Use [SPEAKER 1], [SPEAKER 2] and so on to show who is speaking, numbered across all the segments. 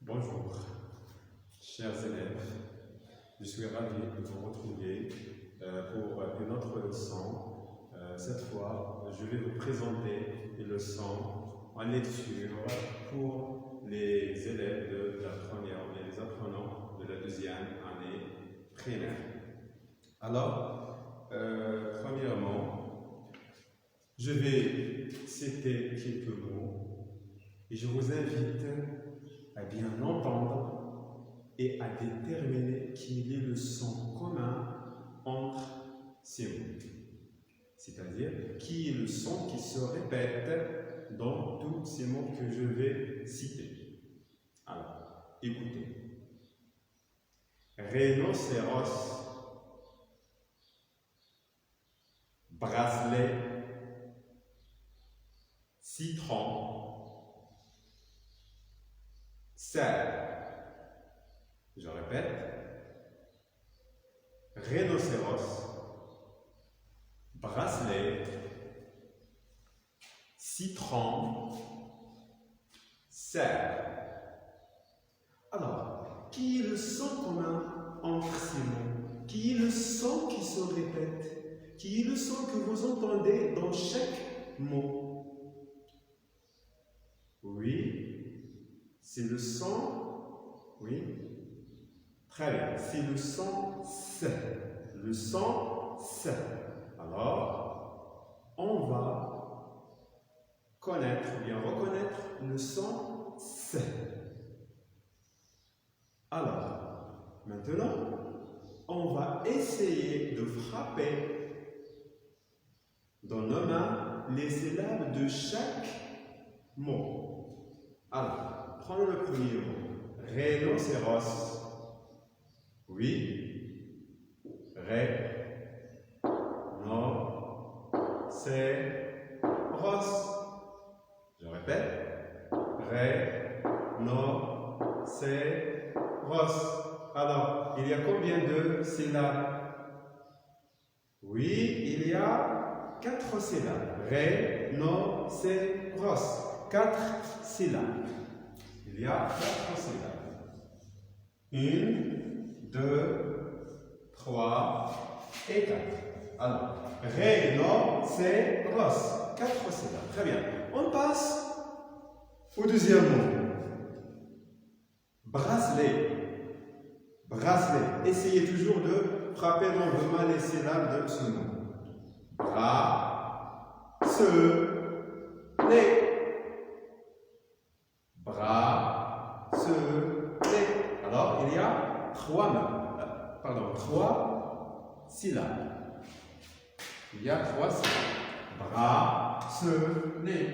[SPEAKER 1] Bonjour, chers élèves, je suis ravi de vous retrouver pour une autre leçon. Cette fois, je vais vous présenter une leçon en lecture pour les élèves de la première et les apprenants de la deuxième année primaire. Alors, premièrement, je vais citer quelques mots et je vous invite à bien entendre et à déterminer quel est le son commun entre ces mots. C'est-à-dire, qui est le son qui se répète dans tous ces mots que je vais citer. Alors, écoutez. Rhinocéros, bracelet, citron, cerf. Je répète. Rhinocéros, bracelet, citron, cerf. Alors, qui est le son commun entre ces mots? Qui est le son qui se répète? Qui est le son que vous entendez dans chaque mot? Oui, c'est le son, oui, très bien, c'est le son S. Le son S. Alors, on va connaître, ou bien reconnaître le son S. Alors, maintenant, on va essayer de frapper dans nos mains les syllabes de chaque mot. Alors, prenons le premier mot. Rhinocéros. Oui. Ré-no-cé-ros. Je répète. Ré-no-cé-ros. Alors, il y a combien de syllabes? Oui, il y a 4 syllabes. Ré-no-cé-ros. 4 syllabes. Il y a 4 syllabes. 1, 2, 3 et 4. Alors, rhinocéros. 4 syllabes. Très bien. On passe au deuxième mot. Bracelet. Bracelet. Essayez toujours de frapper dans vos mains les syllabes de ce mot. Bracelet. Bracelet. Alors, il y a 3 syllabes. Il y a 3 syllabes. Bracelet.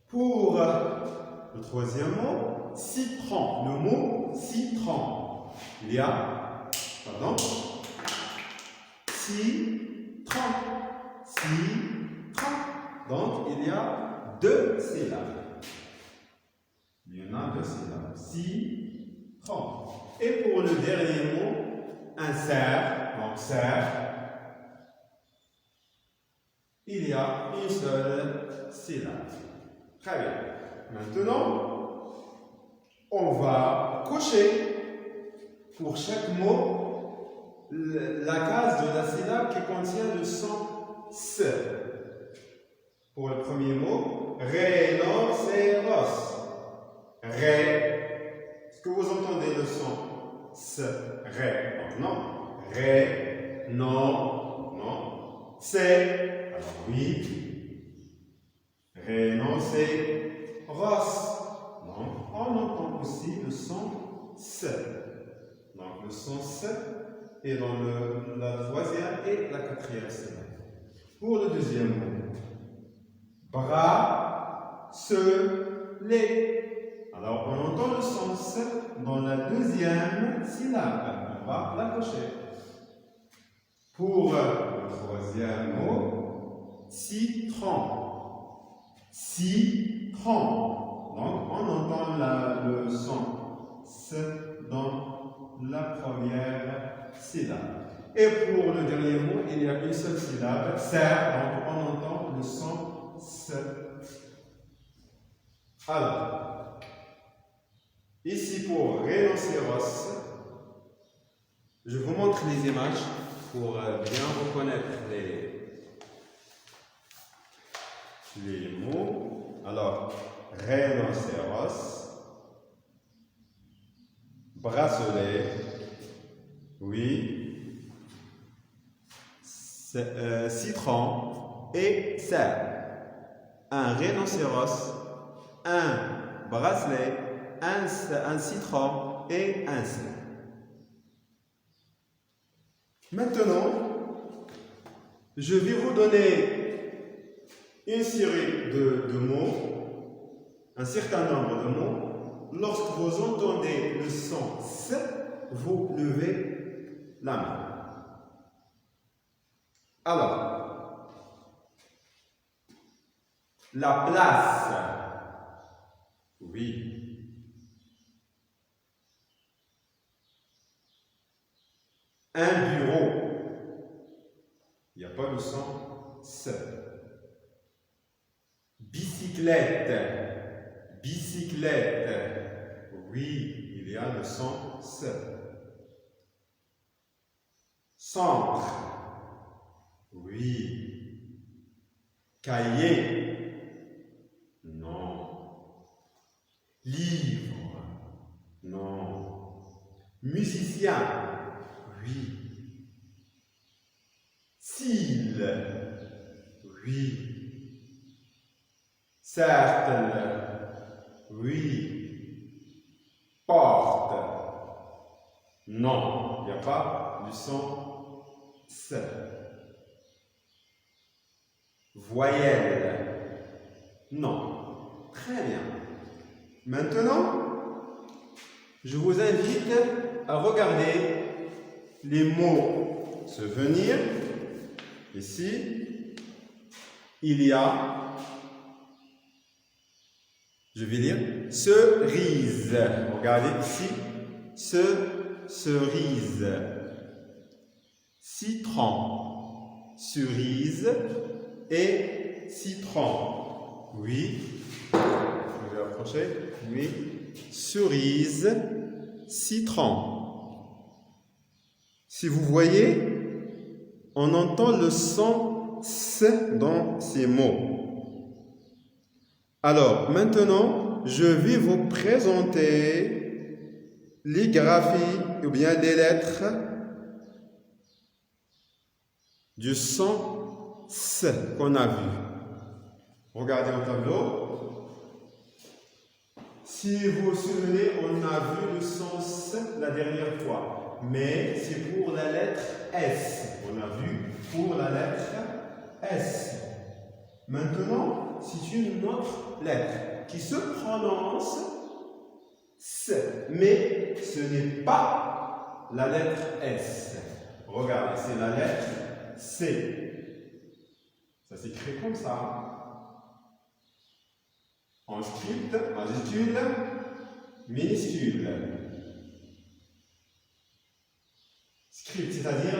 [SPEAKER 1] Pour le troisième mot, citron. Le mot citron. Il y a, citron. Citron. Donc, il y a 2 syllabes. Il y en a 2 syllabes. Citron. Et pour le dernier mot, un cerf. Donc, cerf. Il y a une seule syllabe. Très bien. Maintenant, on va cocher pour chaque mot la case de la syllabe qui contient le son S. Pour le premier mot, rhinocéros. Ré. Est-ce que vous entendez le son S? Ré. Donc non. Ré. Non. Non. C'est. Alors oui. Rhinocéros. Donc on entend aussi le son S. Donc le son S est dans la troisième et la quatrième syllabe. Pour le deuxième mot, bracelet. Alors, on entend le son S dans la deuxième syllabe. On va la cocher. Pour le troisième mot, citron. Citron. Donc, on entend le son S dans la première syllabe. Et pour le dernier mot, il y a une seule syllabe, cerf, donc on entend le son Alors, ici pour rhinocéros, je vous montre les images pour bien reconnaître les mots. Alors, rhinocéros, bracelet, oui, citron et cerf. Un rhinocéros, un bracelet, un citron et un cerf. Maintenant, je vais vous donner une série de mots, un certain nombre de mots. Lorsque vous entendez le son S, vous levez la main. Alors, la place, oui. Un bureau, il n'y a pas de son S. Bicyclette, bicyclette, oui, il y a le son S. Centre, oui. Cahier, non. Livre, non. Musicien, oui. Cils, oui. Cercle, oui. Porte, non. Il n'y a pas du son S. Voyelle, non. Très bien. Maintenant, je vous invite à regarder les mots se venir. Ici, il y a, je vais dire, cerise. Regardez ici, cerise. Citron, cerise et citron. Oui, je vais approcher. Oui, cerise, citron. Si vous voyez, on entend le son S dans ces mots. Alors, maintenant, je vais vous présenter les graphies ou bien les lettres du son S qu'on a vu. Regardez au tableau. Si vous vous souvenez, on a vu le son S la dernière fois. Mais c'est pour la lettre S. On a vu pour la lettre S. Maintenant, c'est une autre lettre qui se prononce S. Mais ce n'est pas la lettre S. Regardez, c'est la lettre C. Ça s'écrit comme ça. En script, majuscule, minuscule. Script, c'est-à-dire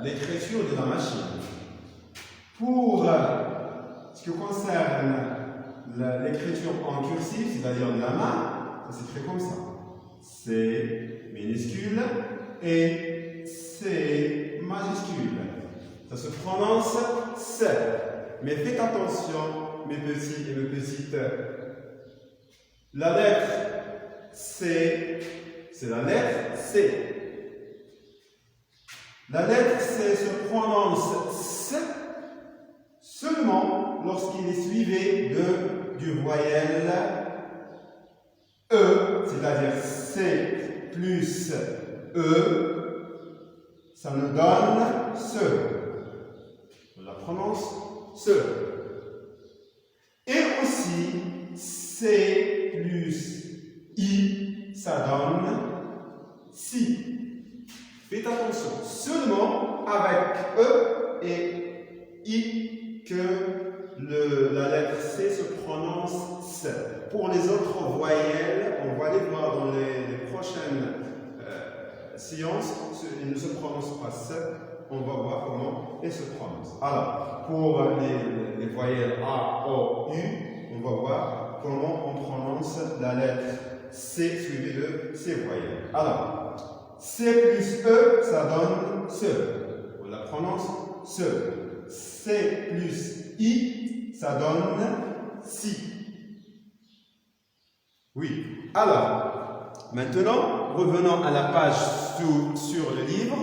[SPEAKER 1] l'écriture de la machine. Pour ce qui concerne l'écriture en cursif, c'est-à-dire de la main, ça s'écrit comme ça. C minuscule et C majuscule. Ça se prononce S. Mais faites attention, mes petits et mes petites. La lettre C, c'est la lettre C. La lettre C se prononce S seulement lorsqu'il est suivi du voyelle E, c'est-à-dire C plus E, ça nous donne ce. On la prononce ce. Et aussi C plus I, ça donne si. Faites attention, seulement avec E et I que la lettre C se prononce S. Pour les autres voyelles, on va les voir dans les prochaines séances, ils ne se prononcent pas S. On va voir comment elles se prononcent. Alors, pour les voyelles A, O, U, on va voir comment on prononce la lettre C suivie de ces voyelles. Alors, C plus E, ça donne se. On la prononce se. C plus I, ça donne si. Oui. Alors, maintenant, revenons à la page sur le livre.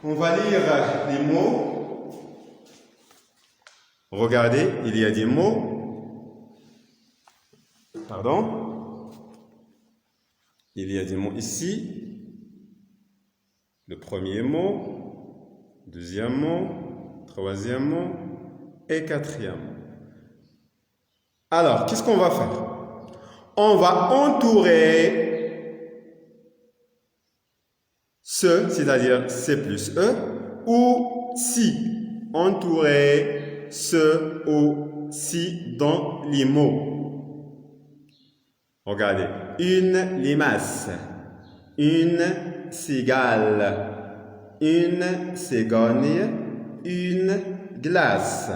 [SPEAKER 1] On va lire les mots. Regardez, il y a des mots. Pardon. Il y a des mots ici. Le premier mot, deuxième mot, troisième mot et quatrième. Alors, qu'est-ce qu'on va faire? On va entourer ce, c'est-à-dire C plus E, ou si. Entourer ce ou si dans les mots. Regardez. Une limace. Une cigale. Une cigogne. Une glace.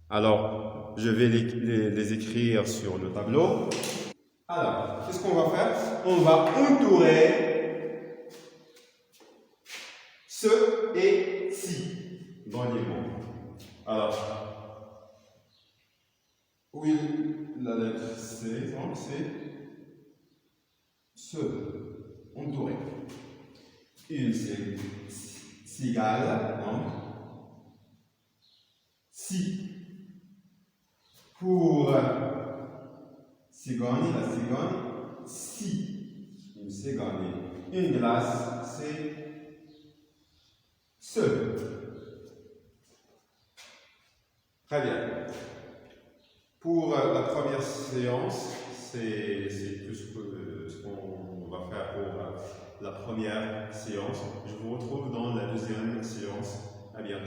[SPEAKER 1] Alors, je vais les écrire sur le tableau. Alors, qu'est-ce qu'on va faire? On va entourer ce et si dans les mots. Alors, oui, la lettre C, donc c'est ce, entouré. Une cigale, donc si. Pour cigogne, la cigogne, si. Une cigogne. Une glace, c'est ce. Très bien. Pour la première séance, c'est tout ce qu'on va faire pour la première séance. Je vous retrouve dans la deuxième séance. À bientôt.